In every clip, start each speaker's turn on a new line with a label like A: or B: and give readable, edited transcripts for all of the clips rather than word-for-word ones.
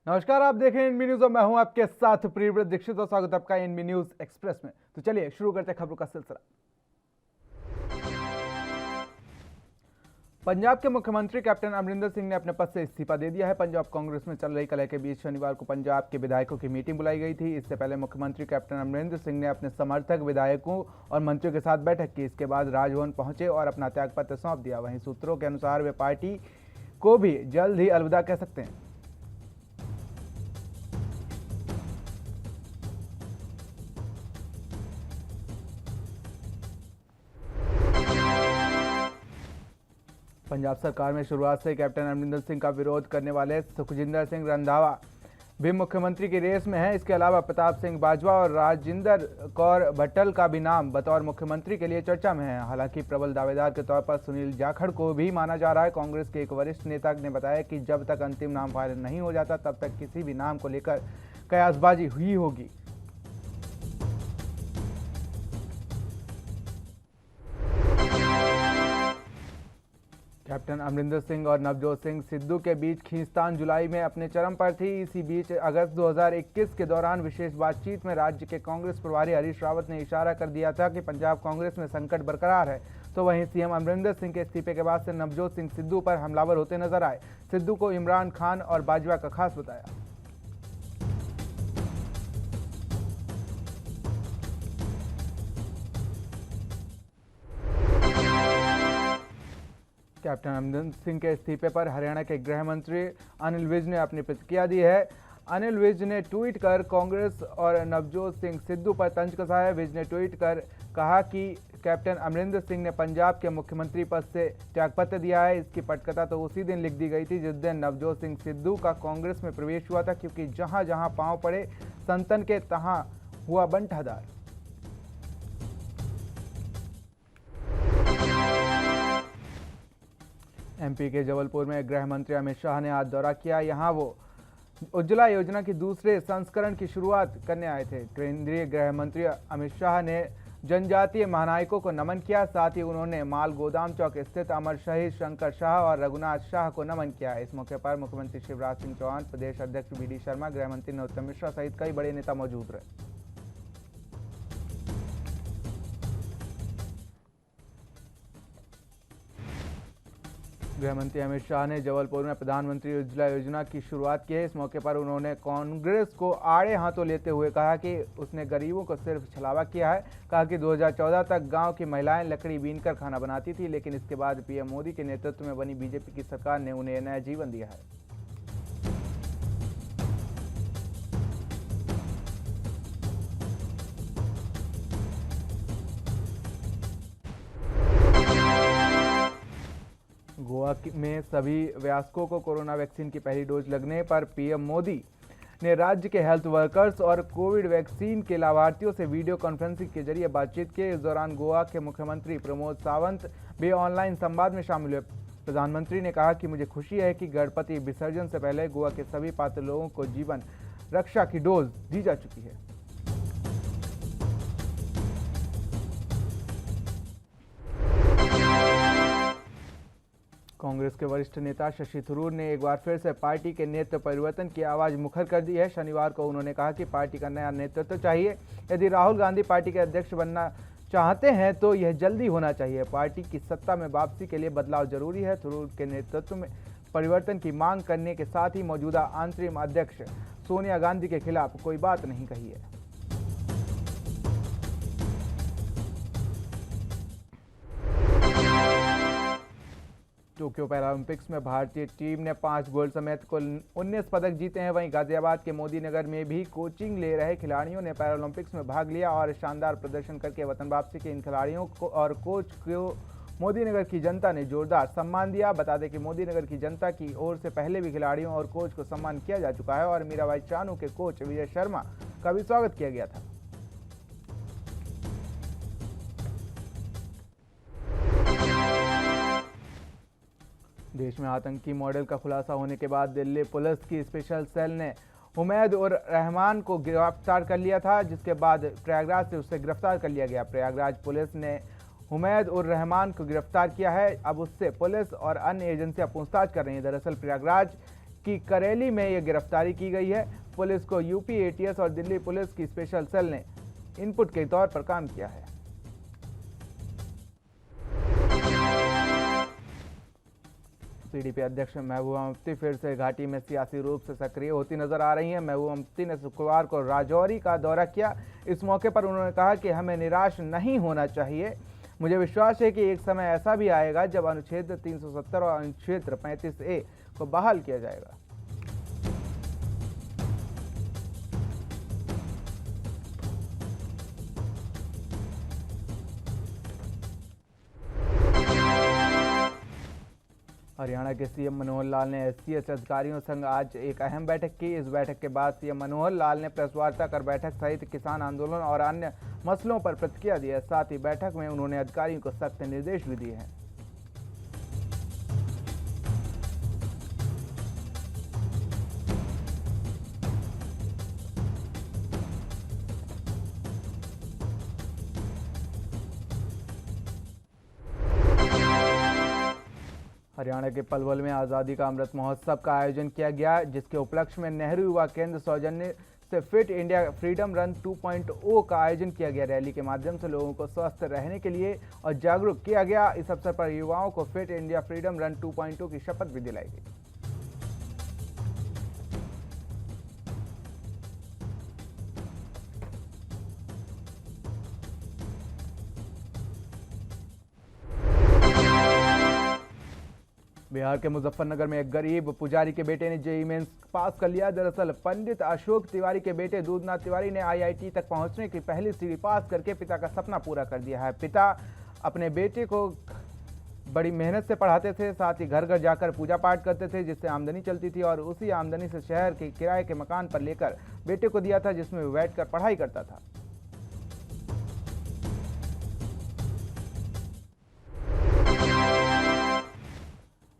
A: नमस्कार, आप देख रहे हैं एनबी न्यूज और मैं हूं आपके साथ प्रियव्रत दीक्षित और स्वागत है आपका एनबी न्यूज एक्सप्रेस में। तो चलिए शुरू करते हैं खबरों का सिलसिला। पंजाब के मुख्यमंत्री कैप्टन अमरिंदर सिंह ने अपने पद से इस्तीफा दे दिया है। पंजाब कांग्रेस में चल रही कलह के बीच शनिवार को पंजाब के विधायकों की मीटिंग बुलाई गई थी। इससे पहले मुख्यमंत्री कैप्टन अमरिंदर सिंह ने अपने समर्थक विधायकों और मंत्रियों के साथ बैठक की। इसके बाद राजभवन पहुंचे और अपना त्यागपत्र सौंप दिया। वहीं सूत्रों के अनुसार वे पार्टी को भी जल्द ही अलविदा कह सकते हैं। पंजाब सरकार में शुरुआत से कैप्टन अमरिंदर सिंह का विरोध करने वाले सुखजिंदर सिंह रंधावा भी मुख्यमंत्री की रेस में हैं। इसके अलावा प्रताप सिंह बाजवा और राजिंदर कौर भट्टल का भी नाम बतौर मुख्यमंत्री के लिए चर्चा में है। हालांकि प्रबल दावेदार के तौर पर सुनील जाखड़ को भी माना जा रहा है। कांग्रेस के एक वरिष्ठ नेता ने बताया कि जब तक अंतिम नाम फाइनल नहीं हो जाता तब तक किसी भी नाम को लेकर कयासबाजी हुई होगी। कैप्टन अमरिंदर सिंह और नवजोत सिंह सिद्धू के बीच खींचतान जुलाई में अपने चरम पर थी। इसी बीच अगस्त 2021 के दौरान विशेष बातचीत में राज्य के कांग्रेस प्रभारी हरीश रावत ने इशारा कर दिया था कि पंजाब कांग्रेस में संकट बरकरार है। तो वहीं सीएम अमरिंदर सिंह के इस्तीफे के बाद से नवजोत सिंह सिद्धू पर हमलावर होते नजर आए। सिद्धू को इमरान खान और बाजवा का खास बताया। कैप्टन अमरिंदर सिंह के इस्तीफे पर हरियाणा के गृह मंत्री अनिल विज ने अपनी प्रतिक्रिया दी है। अनिल विज ने ट्वीट कर कांग्रेस और नवजोत सिंह सिद्धू पर तंज कसा है। विज ने ट्वीट कर कहा कि कैप्टन अमरिंदर सिंह ने पंजाब के मुख्यमंत्री पद से त्यागपत्र दिया है। इसकी पटकथा तो उसी दिन लिख दी गई थी जिस दिन नवजोत सिंह सिद्धू का कांग्रेस में प्रवेश हुआ था, क्योंकि जहां जहां पांव पड़े संतन के तहां हुआ बंटाधार। एमपी के जबलपुर में गृह मंत्री अमित शाह ने आज दौरा किया। यहां वो उज्ज्वला योजना की दूसरे संस्करण की शुरुआत करने आए थे। केंद्रीय गृह मंत्री अमित शाह ने जनजातीय महानायकों को नमन किया। साथ ही उन्होंने माल गोदाम चौक स्थित अमर शहीद शंकर शाह और रघुनाथ शाह को नमन किया। इस मौके पर मुख्यमंत्री शिवराज सिंह चौहान, प्रदेश अध्यक्ष वी डी शर्मा, गृह मंत्री नरोत्तम मिश्रा सहित कई बड़े नेता मौजूद रहे। गृहमंत्री अमित शाह ने जबलपुर में प्रधानमंत्री उज्ज्वला योजना की शुरुआत की है। इस मौके पर उन्होंने कांग्रेस को आड़े हाथों लेते हुए कहा कि उसने गरीबों को सिर्फ छलावा किया है। कहा कि 2014 तक गांव की महिलाएं लकड़ी बीनकर खाना बनाती थी, लेकिन इसके बाद पीएम मोदी के नेतृत्व में बनी बीजेपी की सरकार ने उन्हें नया जीवन दिया है। गोवा में सभी वयस्कों को कोरोना वैक्सीन की पहली डोज लगने पर पीएम मोदी ने राज्य के हेल्थ वर्कर्स और कोविड वैक्सीन के लाभार्थियों से वीडियो कॉन्फ्रेंसिंग के जरिए बातचीत की। इस दौरान गोवा के मुख्यमंत्री प्रमोद सावंत भी ऑनलाइन संवाद में शामिल हुए। प्रधानमंत्री ने कहा कि मुझे खुशी है कि गणपति विसर्जन से पहले गोवा के सभी पात्र लोगों को जीवन रक्षा की डोज दी जा चुकी है। कांग्रेस के वरिष्ठ नेता शशि थरूर ने एक बार फिर से पार्टी के नेतृत्व परिवर्तन की आवाज मुखर कर दी है। शनिवार को उन्होंने कहा कि पार्टी का नया नेतृत्व चाहिए। यदि राहुल गांधी पार्टी के अध्यक्ष बनना चाहते हैं तो यह जल्दी होना चाहिए। पार्टी की सत्ता में वापसी के लिए बदलाव जरूरी है। थरूर के नेतृत्व में परिवर्तन की मांग करने के साथ ही मौजूदा अंतरिम अध्यक्ष सोनिया गांधी के खिलाफ कोई बात नहीं कही है। टोक्यो पैरालंपिक्स में भारतीय टीम ने 5 गोल्ड समेत कुल 19 पदक जीते हैं। वहीं गाजियाबाद के मोदी नगर में भी कोचिंग ले रहे खिलाड़ियों ने पैरालंपिक्स में भाग लिया और शानदार प्रदर्शन करके वतन वापसी के इन खिलाड़ियों को और कोच को मोदी नगर की जनता ने जोरदार सम्मान दिया। बता दें कि मोदी नगर की जनता की ओर से पहले भी खिलाड़ियों और कोच को सम्मान किया जा चुका है और मीराबाई चानू के कोच विजय शर्मा का भी स्वागत किया गया था। देश में आतंकी मॉडल का खुलासा होने के बाद दिल्ली पुलिस की स्पेशल सेल ने उमैद उर रहमान को गिरफ्तार कर लिया था, जिसके बाद प्रयागराज से उसे गिरफ्तार कर लिया गया। प्रयागराज पुलिस ने उमैद उर रहमान को गिरफ्तार किया है। अब उससे पुलिस और अन्य एजेंसियां पूछताछ कर रही हैं। दरअसल प्रयागराज की करेली में यह गिरफ्तारी की गई है। पुलिस को यूपी एटीएस और दिल्ली पुलिस की स्पेशल सेल ने इनपुट के तौर पर काम किया है। पीडीपी अध्यक्ष महबूबा मुफ्ती फिर से घाटी में सियासी रूप से सक्रिय होती नजर आ रही हैं। महबूबा मुफ्ती ने शुक्रवार को राजौरी का दौरा किया। इस मौके पर उन्होंने कहा कि हमें निराश नहीं होना चाहिए। मुझे विश्वास है कि एक समय ऐसा भी आएगा जब अनुच्छेद 370 और अनुच्छेद 35A को बहाल किया जाएगा। हरियाणा के सीएम मनोहर लाल ने एससीएस अधिकारियों संग आज एक अहम बैठक की। इस बैठक के बाद सीएम मनोहर लाल ने प्रेस वार्ता कर बैठक सहित किसान आंदोलन और अन्य मसलों पर प्रतिक्रिया दी है। साथ ही बैठक में उन्होंने अधिकारियों को सख्त निर्देश भी दिए हैं। हरियाणा के पलवल में आज़ादी का अमृत महोत्सव का आयोजन किया गया, जिसके उपलक्ष्य में नेहरू युवा केंद्र सौजन्य से फिट इंडिया फ्रीडम रन 2.0 का आयोजन किया गया। रैली के माध्यम से लोगों को स्वस्थ रहने के लिए और जागरूक किया गया। इस अवसर पर युवाओं को फिट इंडिया फ्रीडम रन 2.0 की शपथ भी दिलाई गई। बिहार के मुजफ्फरनगर में एक गरीब पुजारी के बेटे ने जेईई मेंस पास कर लिया। दरअसल पंडित अशोक तिवारी के बेटे दूधनाथ तिवारी ने आईआईटी तक पहुंचने की पहली सीढ़ी पास करके पिता का सपना पूरा कर दिया है। पिता अपने बेटे को बड़ी मेहनत से पढ़ाते थे, साथ ही घर घर जाकर पूजा पाठ करते थे, जिससे आमदनी चलती थी और उसी आमदनी से शहर के किराए के मकान पर लेकर बेटे को दिया था, जिसमें वो बैठकर पढ़ाई करता था।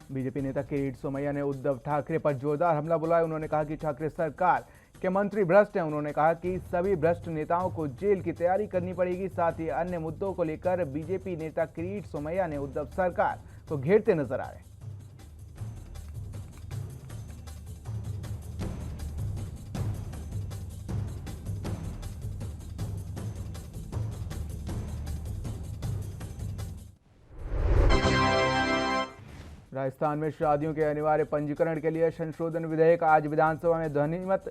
A: बीजेपी नेता किरीट सोमैया ने उद्धव ठाकरे पर जोरदार हमला बोला। उन्होंने कहा कि ठाकरे सरकार के मंत्री भ्रष्ट हैं। उन्होंने कहा कि सभी भ्रष्ट नेताओं को जेल की तैयारी करनी पड़ेगी। साथ ही अन्य मुद्दों को लेकर बीजेपी नेता किरीट सोमैया ने उद्धव सरकार को घेरते नजर आए। राजस्थान में शादियों के अनिवार्य पंजीकरण के लिए संशोधन विधेयक आज विधानसभा में ध्वनिमत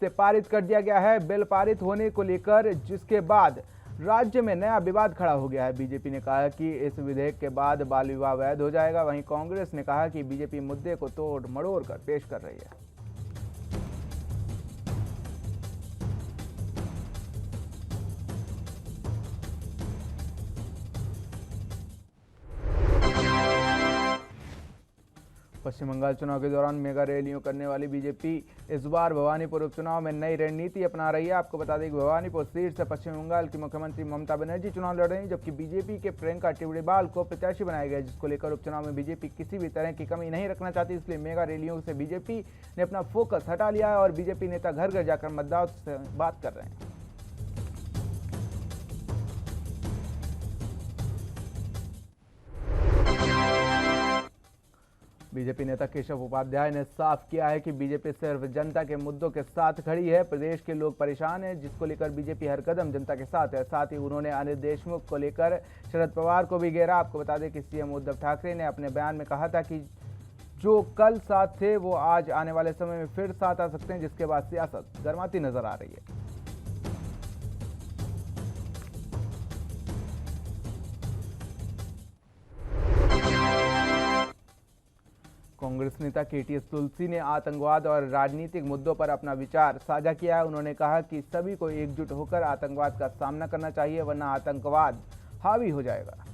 A: से पारित कर दिया गया है। बिल पारित होने को लेकर जिसके बाद राज्य में नया विवाद खड़ा हो गया है। बीजेपी ने कहा कि इस विधेयक के बाद बाल विवाह वैध हो जाएगा। वहीं कांग्रेस ने कहा कि बीजेपी मुद्दे को तोड़ मड़ोड़ कर पेश कर रही है। पश्चिम बंगाल चुनाव के दौरान मेगा रैलियों करने वाली बीजेपी इस बार भवानीपुर उपचुनाव में नई रणनीति अपना रही है। आपको बता दें कि भवानीपुर सीट से पश्चिम बंगाल की मुख्यमंत्री ममता बनर्जी चुनाव लड़ रही हैं, जबकि बीजेपी के प्रियंका टिवड़ीवाल को प्रत्याशी बनाया गया, जिसको लेकर उपचुनाव में बीजेपी किसी भी तरह की कमी नहीं रखना चाहती। इसलिए मेगा रैलियों से बीजेपी ने अपना फोकस हटा लिया है और बीजेपी नेता घर घर जाकर मतदाताओं से बात कर रहे हैं। बीजेपी नेता केशव उपाध्याय ने साफ किया है कि बीजेपी सिर्फ जनता के मुद्दों के साथ खड़ी है। प्रदेश के लोग परेशान हैं, जिसको लेकर बीजेपी हर कदम जनता के साथ है। साथ ही उन्होंने अनिल देशमुख को लेकर शरद पवार को भी घेरा। आपको बता दें कि सीएम उद्धव ठाकरे ने अपने बयान में कहा था कि जो कल साथ थे वो आज आने वाले समय में फिर साथ आ सकते हैं, जिसके बाद सियासत गर्माती नजर आ रही है। कांग्रेस नेता केटीएस तुलसी ने आतंकवाद और राजनीतिक मुद्दों पर अपना विचार साझा किया है। उन्होंने कहा कि सभी को एकजुट होकर आतंकवाद का सामना करना चाहिए, वरना आतंकवाद हावी हो जाएगा।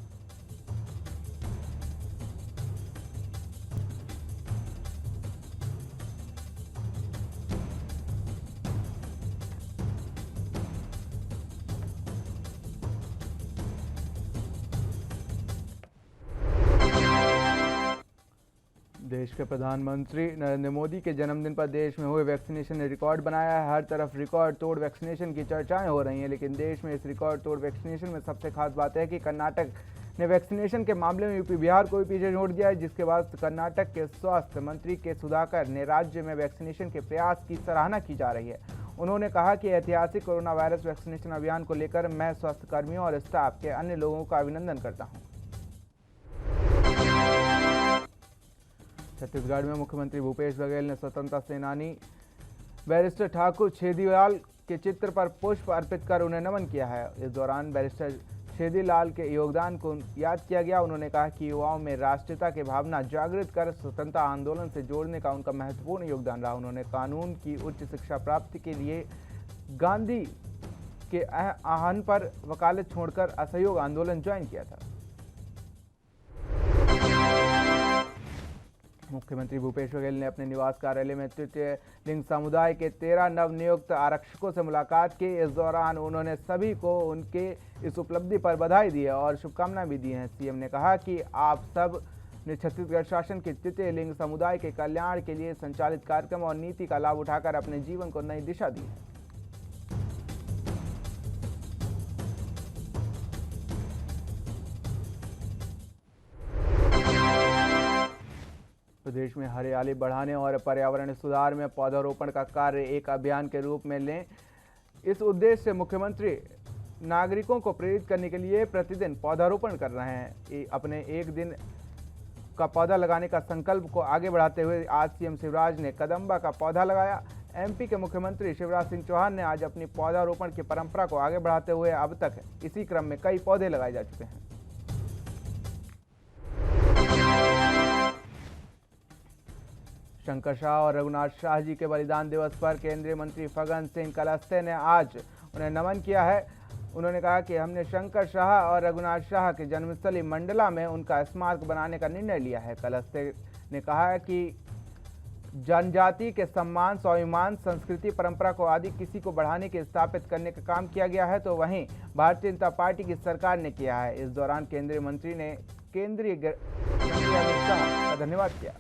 A: देश के प्रधानमंत्री नरेंद्र मोदी के जन्मदिन पर देश में हुए वैक्सीनेशन ने रिकॉर्ड बनाया है। हर तरफ रिकॉर्ड तोड़ वैक्सीनेशन की चर्चाएं हो रही हैं, लेकिन देश में इस रिकॉर्ड तोड़ वैक्सीनेशन में सबसे खास बात है कि कर्नाटक ने वैक्सीनेशन के मामले में यूपी बिहार को भी पीछे छोड़ दिया है, जिसके बाद कर्नाटक के स्वास्थ्य मंत्री के सुधाकर ने राज्य में वैक्सीनेशन के प्रयास की सराहना की जा रही है। उन्होंने कहा कि ऐतिहासिक कोरोना वायरस वैक्सीनेशन अभियान को लेकर मैं स्वास्थ्य कर्मियों और स्टाफ के अन्य लोगों का अभिनंदन करता हूं। छत्तीसगढ़ में मुख्यमंत्री भूपेश बघेल ने स्वतंत्रता सेनानी बैरिस्टर ठाकुर छेदीलाल के चित्र पर पुष्प अर्पित कर उन्हें नमन किया है। इस दौरान बैरिस्टर छेदीलाल के योगदान को याद किया गया। उन्होंने कहा कि युवाओं में राष्ट्रीयता की भावना जागृत कर स्वतंत्रता आंदोलन से जोड़ने का उनका महत्वपूर्ण योगदान रहा। उन्होंने कानून की उच्च शिक्षा प्राप्ति के लिए गांधी के आह्वान पर वकालत छोड़कर असहयोग आंदोलन ज्वाइन किया था। मुख्यमंत्री भूपेश बघेल ने अपने निवास कार्यालय में तृतीय लिंग समुदाय के 13 नवनियुक्त आरक्षकों से मुलाकात की। इस दौरान उन्होंने सभी को उनके इस उपलब्धि पर बधाई दी है और शुभकामनाएं भी दी हैं। सीएम ने कहा कि आप सब ने छत्तीसगढ़ शासन के तृतीय लिंग समुदाय के कल्याण के लिए संचालित कार्यक्रम और नीति का लाभ उठाकर अपने जीवन को नई दिशा दी है। प्रदेश में हरियाली बढ़ाने और पर्यावरण सुधार में पौधारोपण का कार्य एक अभियान के रूप में लें। इस उद्देश्य से मुख्यमंत्री नागरिकों को प्रेरित करने के लिए प्रतिदिन पौधारोपण कर रहे हैं। अपने एक दिन का पौधा लगाने का संकल्प को आगे बढ़ाते हुए आज सीएम शिवराज ने कदम्बा का पौधा लगाया। एमपी के मुख्यमंत्री शिवराज सिंह चौहान ने आज अपनी पौधारोपण की परंपरा को आगे बढ़ाते हुए अब तक इसी क्रम में कई पौधे लगाए जा चुके हैं। शंकर शाह और रघुनाथ शाह जी के बलिदान दिवस पर केंद्रीय मंत्री फग्गन सिंह कुलस्ते ने आज उन्हें नमन किया है। उन्होंने कहा कि हमने शंकर शाह और रघुनाथ शाह की जन्मस्थली मंडला में उनका स्मारक बनाने का निर्णय लिया है। कुलस्ते ने कहा कि जनजाति के सम्मान, स्वाभिमान, संस्कृति, परंपरा को आदि किसी को बढ़ाने के स्थापित करने का काम किया गया है, तो वहीं भारतीय जनता पार्टी की सरकार ने किया है। इस दौरान केंद्रीय मंत्री ने केंद्रीय मंत्री अमित शाह का धन्यवाद किया।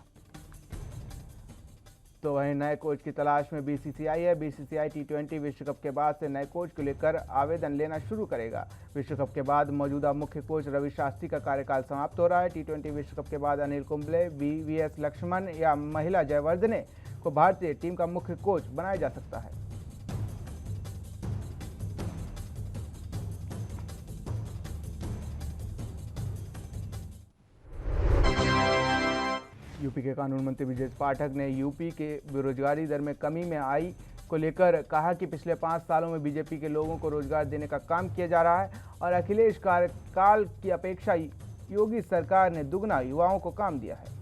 A: तो वहीं नए कोच की तलाश में बीसीसीआई है। बीसीसीआई टी20 विश्व कप के बाद से नए कोच को लेकर आवेदन लेना शुरू करेगा। विश्व कप के बाद मौजूदा मुख्य कोच रवि शास्त्री का कार्यकाल समाप्त हो रहा है। टी20 विश्व कप के बाद अनिल कुंबले, वीवीएस लक्ष्मण या महिला जयवर्धने को भारतीय टीम का मुख्य कोच बनाया जा सकता है। यूपी के कानून मंत्री ब्रजेश पाठक ने यूपी के बेरोजगारी दर में कमी में आई को लेकर कहा कि पिछले 5 सालों में बीजेपी के लोगों को रोजगार देने का काम किया जा रहा है और अखिलेश कार्यकाल की अपेक्षा योगी सरकार ने दुगना युवाओं को काम दिया है।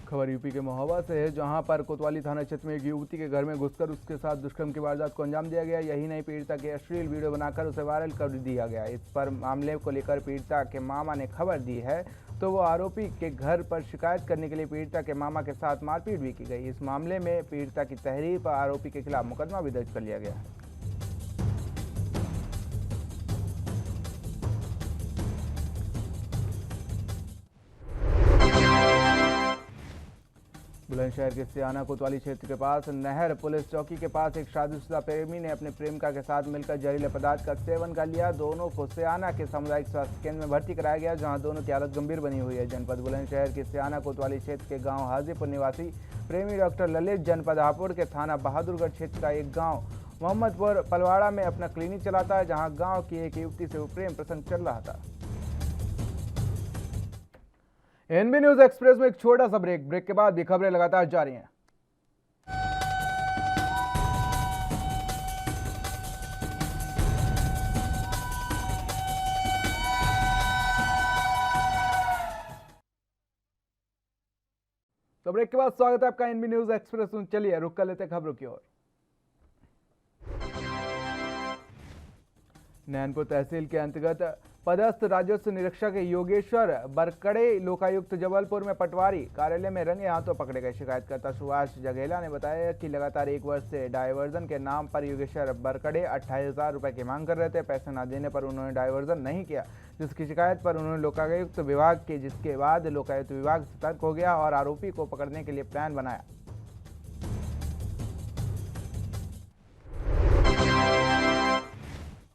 A: खबर यूपी के महोबा से है, जहां पर कोतवाली थाना क्षेत्र में एक युवती के घर में घुसकर उसके साथ दुष्कर्म की वारदात को अंजाम दिया गया। यही नहीं, पीड़िता के अश्लील वीडियो बनाकर उसे वायरल कर दिया गया। इस पर मामले को लेकर पीड़िता के मामा ने खबर दी है, तो वो आरोपी के घर पर शिकायत करने के लिए पीड़िता के मामा के साथ मारपीट भी की गई। इस मामले में पीड़िता की तहरीर पर आरोपी के खिलाफ मुकदमा भी दर्ज कर लिया गया है। बुलंदशहर के सियाना कोतवाली क्षेत्र के पास नहर पुलिस चौकी के पास एक शादीशुदा प्रेमी ने अपने प्रेमिका के साथ मिलकर जहरीले पदार्थ का सेवन कर लिया। दोनों को सियाना के सामुदायिक स्वास्थ्य केंद्र में भर्ती कराया गया, जहां दोनों की हालत गंभीर बनी हुई है। जनपद बुलंदशहर के सियाना कोतवाली क्षेत्र के गांव हाजीपुर निवासी प्रेमी डॉक्टर ललित जनपद हापुड़ के थाना बहादुरगढ़ क्षेत्र का एक गाँव मोहम्मदपुर पलवाड़ा में अपना क्लिनिक चलाता है, जहाँ गाँव की एक युवती से वो प्रेम प्रसंग चल रहा था। एनबी न्यूज एक्सप्रेस में एक छोटा सा ब्रेक के बाद भी खबरें लगातार जारी हैं। तो ब्रेक के बाद स्वागत है आपका एनबी न्यूज एक्सप्रेस में। चलिए रुक कर लेते खबरों की ओर। नैनपुर तहसील के अंतर्गत पदस्थ राजस्व निरीक्षक योगेश्वर बरकड़े लोकायुक्त जबलपुर में पटवारी कार्यालय में रंगे हाथों पकड़े गए। शिकायतकर्ता सुभाष जघेला ने बताया कि लगातार 1 वर्ष से डायवर्जन के नाम पर योगेश्वर बरकड़े 28,000 रुपए की मांग कर रहे थे। पैसे न देने पर उन्होंने डायवर्जन नहीं किया, जिसकी शिकायत पर उन्होंने लोकायुक्त विभाग की, जिसके बाद लोकायुक्त विभाग सतर्क हो गया और आरोपी को पकड़ने के लिए प्लान बनाया।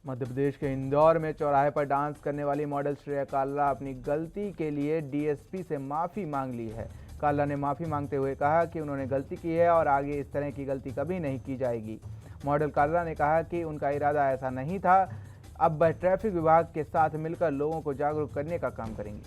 A: मध्य प्रदेश के इंदौर में चौराहे पर डांस करने वाली मॉडल श्रेया कालरा अपनी गलती के लिए डीएसपी से माफी मांग ली है। कालरा ने माफी मांगते हुए कहा कि उन्होंने गलती की है और आगे इस तरह की गलती कभी नहीं की जाएगी। मॉडल कालरा ने कहा कि उनका इरादा ऐसा नहीं था। अब वह ट्रैफिक विभाग के साथ मिलकर लोगों को जागरूक करने का काम करेंगी।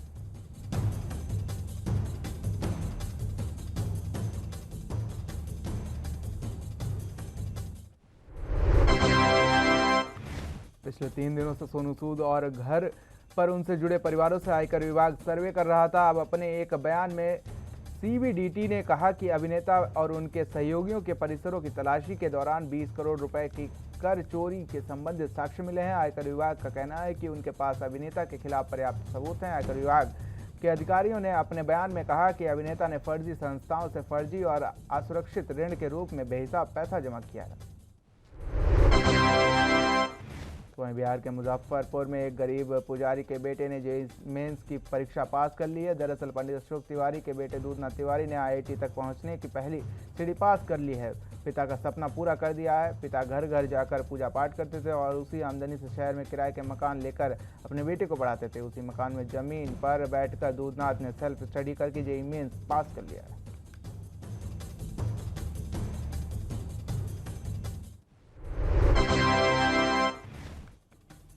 A: पिछले 3 दिनों से सोनू सूद और घर पर उनसे जुड़े परिवारों से आयकर विभाग सर्वे कर रहा था। अब अपने एक बयान में सीबीडीटी ने कहा कि अभिनेता और उनके सहयोगियों के परिसरों की तलाशी के दौरान 20 करोड़ रुपए की कर चोरी के संबंधित साक्ष्य मिले हैं। आयकर विभाग का कहना है कि उनके पास अभिनेता के खिलाफ पर्याप्त सबूत हैं। आयकर विभाग के अधिकारियों ने अपने बयान में कहा कि अभिनेता ने फर्जी संस्थाओं से फर्जी और असुरक्षित ऋण के रूप में बेहिसाब पैसा जमा किया है। वहीं बिहार के मुजफ्फरपुर में एक गरीब पुजारी के बेटे ने जेईई मेंस की परीक्षा पास कर ली है। दरअसल पंडित अशोक तिवारी के बेटे दूधनाथ तिवारी ने आईआईटी तक पहुंचने की पहली सीढ़ी पास कर ली है। पिता का सपना पूरा कर दिया है। पिता घर घर जाकर पूजा पाठ करते थे और उसी आमदनी से शहर में किराए के मकान लेकर अपने बेटे को पढ़ाते थे। उसी मकान में जमीन पर बैठकर दूधनाथ ने सेल्फ स्टडी करके जेईई मेंस पास कर लिया है।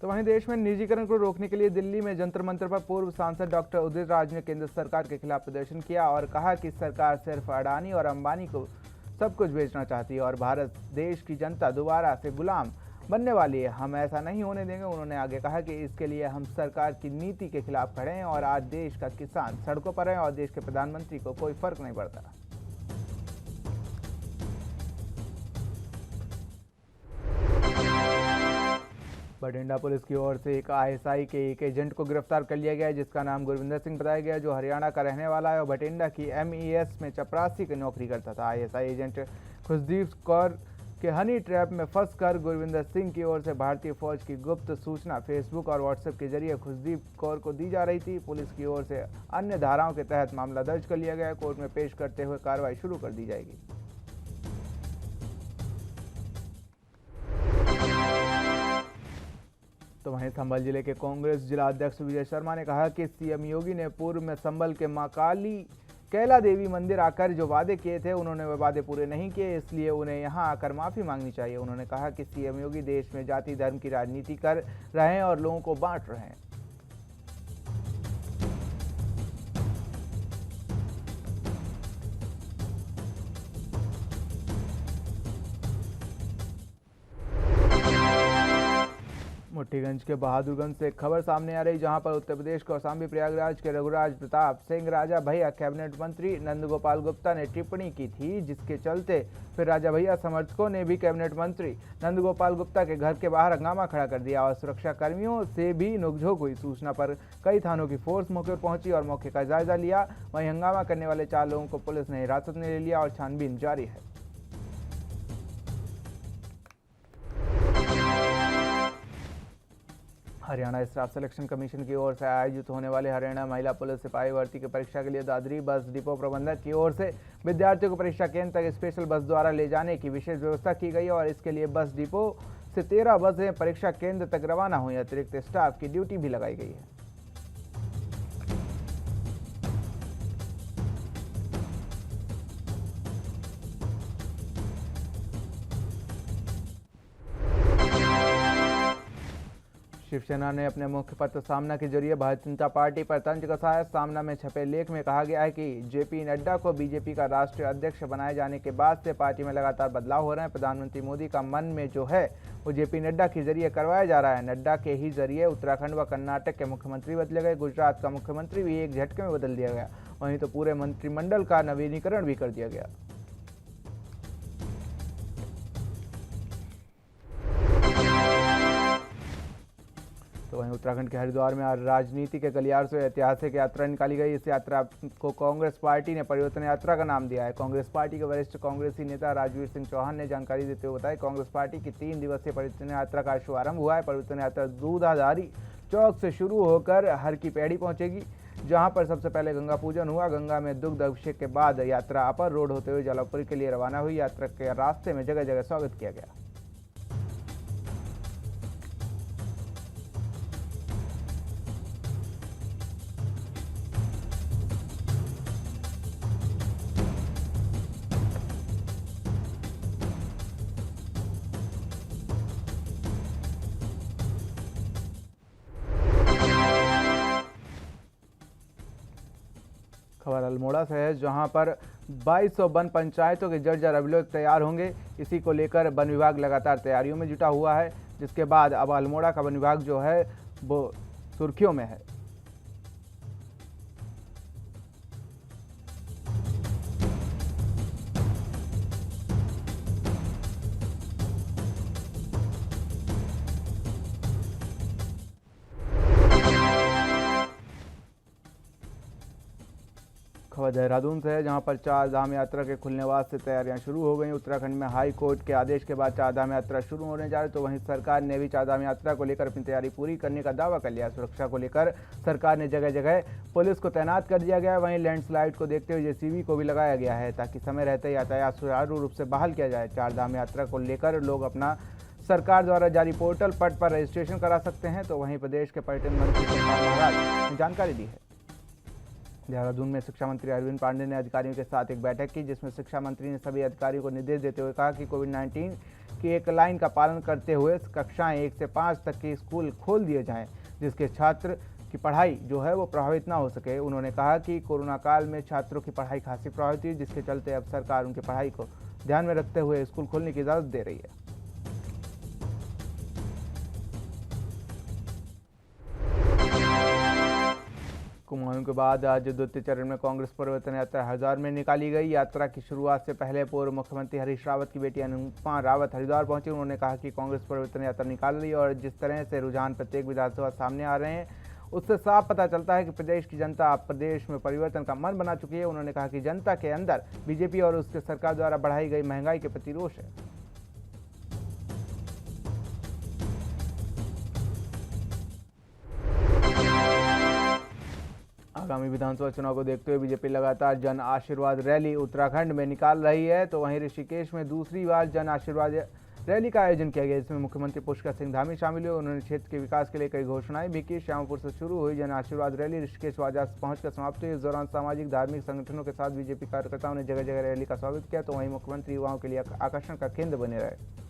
A: तो वहीं देश में निजीकरण को रोकने के लिए दिल्ली में जंतर मंतर पर पूर्व सांसद डॉक्टर उदित राज ने केंद्र सरकार के खिलाफ प्रदर्शन किया और कहा कि सरकार सिर्फ अडानी और अंबानी को सब कुछ बेचना चाहती है और भारत देश की जनता दोबारा से गुलाम बनने वाली है। हम ऐसा नहीं होने देंगे। उन्होंने आगे कहा कि इसके लिए हम सरकार की नीति के खिलाफ खड़े हैं और आज देश का किसान सड़कों पर है और देश के प्रधानमंत्री को कोई फर्क नहीं पड़ता। बठिंडा पुलिस की ओर से एक आईएसआई के एक एजेंट को गिरफ्तार कर लिया गया है, जिसका नाम गुरविंदर सिंह बताया गया, जो हरियाणा का रहने वाला है और बठिंडा की एमईएस में चपरासी की नौकरी करता था। आईएसआई एजेंट खुशदीप कौर के हनी ट्रैप में फंसकर गुरविंदर सिंह की ओर से भारतीय फौज की गुप्त सूचना फेसबुक और व्हाट्सएप के जरिए खुशदीप कौर को दी जा रही थी। पुलिस की ओर से अन्य धाराओं के तहत मामला दर्ज कर लिया गया है। कोर्ट में पेश करते हुए कार्रवाई शुरू कर दी जाएगी। तो वहीं संभल जिले के कांग्रेस जिला अध्यक्ष विजय शर्मा ने कहा कि सीएम योगी ने पूर्व में संभल के मां काली कैला देवी मंदिर आकर जो वादे किए थे उन्होंने वे वादे पूरे नहीं किए, इसलिए उन्हें यहां आकर माफी मांगनी चाहिए। उन्होंने कहा कि सीएम योगी देश में जाति धर्म की राजनीति कर रहे हैं और लोगों को बांट रहे हैं। मुट्ठीगंज के बहादुरगंज से एक खबर सामने आ रही, जहां पर उत्तर प्रदेश कौशाम्बी प्रयागराज के रघुराज प्रताप सिंह राजा भैया कैबिनेट मंत्री नंदगोपाल गुप्ता ने टिप्पणी की थी, जिसके चलते फिर राजा भैया समर्थकों ने भी कैबिनेट मंत्री नंदगोपाल गुप्ता के घर के बाहर हंगामा खड़ा कर दिया और सुरक्षा कर्मियों से भी नोकझोंक हुई। सूचना पर कई थानों की फोर्स मौके पर पहुंची और मौके का जायजा लिया। वहीं हंगामा करने वाले 4 लोगों को पुलिस ने हिरासत में ले लिया और छानबीन जारी है। हरियाणा स्टाफ सिलेक्शन कमीशन की ओर से आयोजित होने वाले हरियाणा महिला पुलिस सिपाही भर्ती की परीक्षा के लिए दादरी बस डिपो प्रबंधक की ओर से विद्यार्थियों को परीक्षा केंद्र तक स्पेशल बस द्वारा ले जाने की विशेष व्यवस्था की गई और इसके लिए बस डिपो से 13 बसें परीक्षा केंद्र तक रवाना हुई। अतिरिक्त स्टाफ की ड्यूटी भी लगाई गई है। शिवसेना ने अपने मुखपत्र सामना के जरिए भारतीय जनता पार्टी पर तंज कसा है। सामना में छपे लेख में कहा गया है कि जेपी नड्डा को बीजेपी का राष्ट्रीय अध्यक्ष बनाए जाने के बाद से पार्टी में लगातार बदलाव हो रहे हैं। प्रधानमंत्री मोदी का मन में जो है वो जेपी नड्डा के जरिए करवाया जा रहा है। नड्डा के ही जरिए उत्तराखंड व कर्नाटक के मुख्यमंत्री बदले गए। गुजरात का मुख्यमंत्री भी एक झटके में बदल दिया गया। वहीं तो पूरे मंत्रिमंडल का नवीनीकरण भी कर दिया गया। तो तो वहीं उत्तराखंड के हरिद्वार में आज राजनीति के गलियार से ऐतिहासिक यात्रा निकाली गई। इस यात्रा को कांग्रेस पार्टी ने परिवर्तन यात्रा का नाम दिया है। कांग्रेस पार्टी के वरिष्ठ कांग्रेसी नेता राजवीर सिंह चौहान ने जानकारी देते हुए बताया, कांग्रेस पार्टी की 3 दिवसीय परिवर्तन यात्रा का शुभारंभ हुआ है। परिवर्तन यात्रा दूधाधारी चौक से शुरू होकर हर की पैड़ी पहुंचेगी, जहां पर सबसे पहले गंगा पूजन हुआ। गंगा में दुग्ध अभिषेक के बाद यात्रा अपर रोड होते हुए जलालपुर के लिए रवाना हुई। यात्रा के रास्ते में जगह जगह स्वागत किया गया। खबर अल्मोड़ा से है, जहां पर 2200 वन पंचायतों के जर्जर अभिलेख तैयार होंगे। इसी को लेकर वन विभाग लगातार तैयारियों में जुटा हुआ है, जिसके बाद अब अल्मोड़ा का वन विभाग जो है वो सुर्खियों में है। खबर देहरादून से है, जहां पर चार धाम यात्रा के खुलने बाद से तैयारियां शुरू हो गई। उत्तराखंड में हाई कोर्ट के आदेश के बाद चार धाम यात्रा शुरू होने जा रही, तो वहीं सरकार ने भी चार धाम यात्रा को लेकर अपनी तैयारी पूरी करने का दावा कर लिया। सुरक्षा को लेकर सरकार ने जगह जगह पुलिस को तैनात कर दिया गया है। वहीं लैंडस्लाइड को देखते हुए जेसीबी को भी लगाया गया है, ताकि समय रहते यातायात सुचारू रूप से बहाल किया जाए। चार धाम यात्रा को लेकर लोग अपना सरकार द्वारा जारी पोर्टल पर रजिस्ट्रेशन करा सकते हैं। तो वहीं प्रदेश के पर्यटन मंत्री सतपाल महाराज ने जानकारी दी है। देहरादून में शिक्षा मंत्री अरविंद पांडे ने अधिकारियों के साथ एक बैठक की, जिसमें शिक्षा मंत्री ने सभी अधिकारियों को निर्देश देते हुए कहा कि कोविड-19 की एक लाइन का पालन करते हुए कक्षाएं 1 से 5 तक के स्कूल खोल दिए जाएं, जिसके छात्र की पढ़ाई जो है वो प्रभावित ना हो सके। उन्होंने कहा कि कोरोना काल में छात्रों की पढ़ाई खासी प्रभावित हुई, जिसके चलते अब सरकार उनकी पढ़ाई को ध्यान में रखते हुए स्कूल खोलने की इजाज़त दे रही है। कुमाऊं के बाद आज द्वितीय चरण में कांग्रेस परिवर्तन यात्रा हरिद्वार में निकाली गई। यात्रा की शुरुआत से पहले पूर्व मुख्यमंत्री हरीश रावत की बेटी अनुपमा रावत हरिद्वार पहुंची। उन्होंने कहा कि कांग्रेस परिवर्तन यात्रा निकाल रही है और जिस तरह से रुझान प्रत्येक विधानसभा सामने आ रहे हैं, उससे साफ पता चलता है कि प्रदेश की जनता अब प्रदेश में परिवर्तन का मन बना चुकी है। उन्होंने कहा कि जनता के अंदर बीजेपी और उसके सरकार द्वारा बढ़ाई गई महंगाई के प्रति रोष है। आगामी विधानसभा चुनाव को देखते हुए बीजेपी लगातार जन आशीर्वाद रैली उत्तराखंड में निकाल रही है। तो वहीं ऋषिकेश में दूसरी बार जन आशीर्वाद रैली का आयोजन किया गया, जिसमें मुख्यमंत्री पुष्कर सिंह धामी शामिल हुए। उन्होंने क्षेत्र के विकास के लिए कई घोषणाएं भी की। श्यामपुर से शुरू हुई जन आशीर्वाद रैली ऋषिकेश बाजार पहुंचकर समाप्त हुई। इस दौरान सामाजिक धार्मिक संगठनों के साथ बीजेपी कार्यकर्ताओं ने जगह जगह रैली का स्वागत किया। तो वहीं मुख्यमंत्री युवाओं के लिए आकर्षण का केंद्र बने रहे।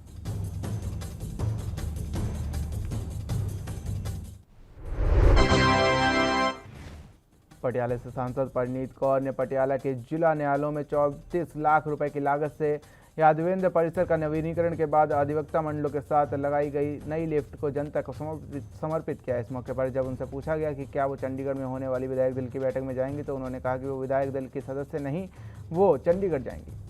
A: पटियाला से सांसद परनीत कौर ने पटियाला के जिला न्यायालयों में 34 लाख रुपए की लागत से यादवेंद्र परिसर का नवीनीकरण के बाद अधिवक्ता मंडलों के साथ लगाई गई नई लिफ्ट को जनता को समर्पित किया। इस मौके पर जब उनसे पूछा गया कि क्या वो चंडीगढ़ में होने वाली विधायक दल की बैठक में जाएंगी, तो उन्होंने कहा कि वो विधायक दल की सदस्य नहीं, वो चंडीगढ़ जाएंगी।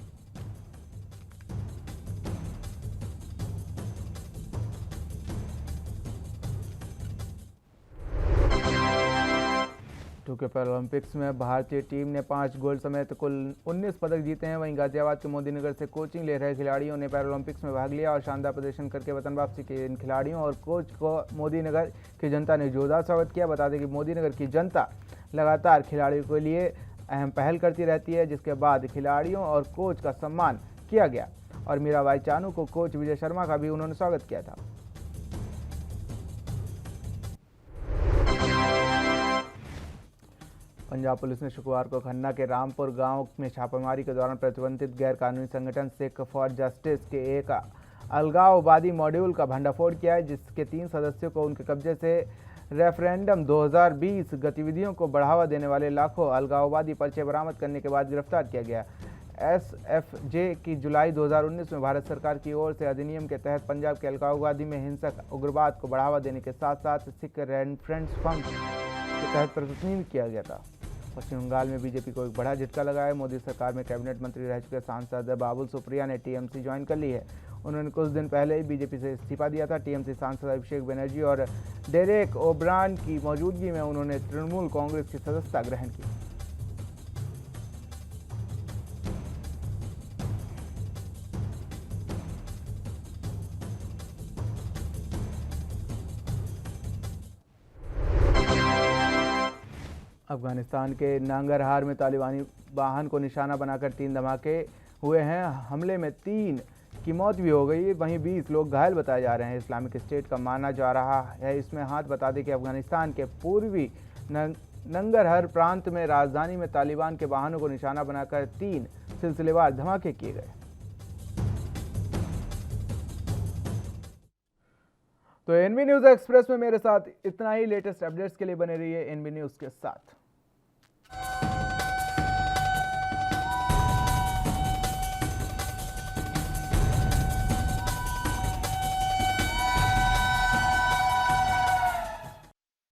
A: टोक्यो पैरालंपिक्स में भारतीय टीम ने 5 गोल्ड समेत कुल 19 पदक जीते हैं। वहीं गाजियाबाद के मोदीनगर से कोचिंग ले रहे खिलाड़ियों ने पैरालंपिक्स में भाग लिया और शानदार प्रदर्शन करके वतन वापसी के इन खिलाड़ियों और कोच को मोदीनगर की जनता ने जोरदार स्वागत किया। बता दें कि मोदीनगर की जनता लगातार खिलाड़ियों के लिए अहम पहल करती रहती है, जिसके बाद खिलाड़ियों और कोच का सम्मान किया गया और मीराबाई चानू को कोच विजय शर्मा का भी उन्होंने स्वागत किया था। पंजाब पुलिस ने शुक्रवार को खन्ना के रामपुर गांव में छापेमारी के दौरान प्रतिबंधित गैरकानूनी संगठन सिख फॉर जस्टिस के एक अलगाववादी मॉड्यूल का भंडाफोड़ किया है, जिसके 3 सदस्यों को उनके कब्जे से रेफरेंडम 2020 गतिविधियों को बढ़ावा देने वाले लाखों अलगाववादी पर्चे बरामद करने के बाद गिरफ्तार किया गया। SFJ की जुलाई 2019 में भारत सरकार की ओर से अधिनियम के तहत पंजाब के अलगाववादी में हिंसक उग्रवाद को बढ़ावा देने के साथ साथ सिख रेफरेंस फंड के तहत प्रतिनिधित्व किया गया था। पश्चिम बंगाल में बीजेपी को एक बड़ा झटका लगा है। मोदी सरकार में कैबिनेट मंत्री रह चुके सांसद बाबुल सुप्रिया ने टीएमसी ज्वाइन कर ली है। उन्होंने कुछ दिन पहले ही बीजेपी से इस्तीफा दिया था। टीएमसी सांसद अभिषेक बनर्जी और डेरेक ओब्रायन की मौजूदगी में उन्होंने तृणमूल कांग्रेस की सदस्यता ग्रहण की। अफगानिस्तान के नांगरहार में तालिबानी वाहन को निशाना बनाकर 3 धमाके हुए हैं। हमले में 3 की मौत भी हो गई, वहीं 20 लोग घायल बताए जा रहे हैं। इस्लामिक स्टेट का माना जा रहा है इसमें हाथ। बता दें कि अफगानिस्तान के पूर्वी नंगरहर प्रांत में राजधानी में तालिबान के वाहनों को निशाना बनाकर 3 सिलसिलेवार धमाके किए गए। तो एनबी न्यूज एक्सप्रेस में मेरे साथ इतना ही। लेटेस्ट अपडेट्स के लिए बने रहिए एनबी न्यूज के साथ।